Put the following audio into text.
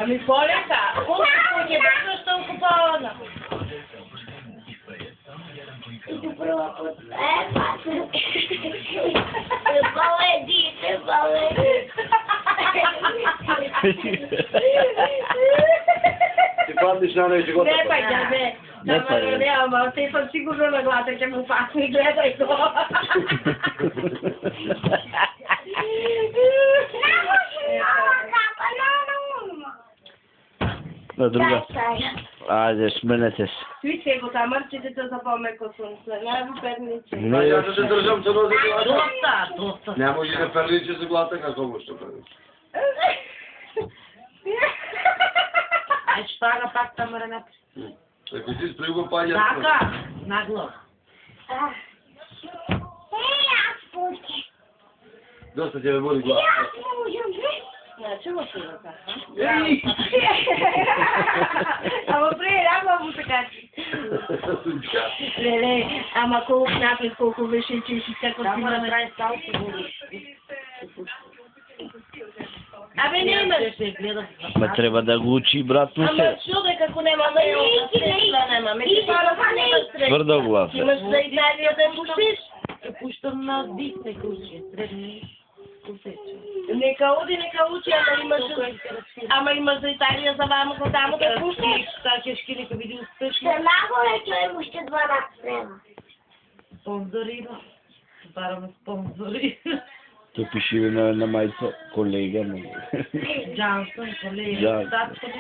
Ами полека, колко ќе бъдеш толку по-одна? И ти прва път, баледи, баледи. Ти паднеш на неј живота. Не, па ќе бе. Не, ама те съм сигурно на гласа ќе му пасне, гледај то. На друга. Ајде, сменете се. Сви се го тамарчите за помеко сонце, не во перниче. Па ја да се држам со нозе глата. Доста. Не може да перличе со глата, како може да перличе. Ај шпага пак тамара напред. Ако ти спрего паѓа. Така, нагло. Аз пуке. Доста ќе ме боли глава. Аз можам. Не, чего си го така? Еј! Ама пред, ама му се качи. Леле, ама колко напред, колко беше чеши, како си имаме. Прави салко боли. Абе, немаш. Ма треба да го учи брат му Ама се. чуде како нема средства, нема. Ме ти пара нема средства. Тврдо глав. Имаш за Италија да пуштиш? Ќе пуштам на дит нека учи, средни усече. Нека оди, нека учи, ама имаш за Италија за вамо го таму да пуштиш. Такешки нека биде успешно. Ще наголе ќе им уште 12 лева. Спонзори има. Бараме спонзори. Ќе пиши на мајца колега. Джансон, колега. Джансон.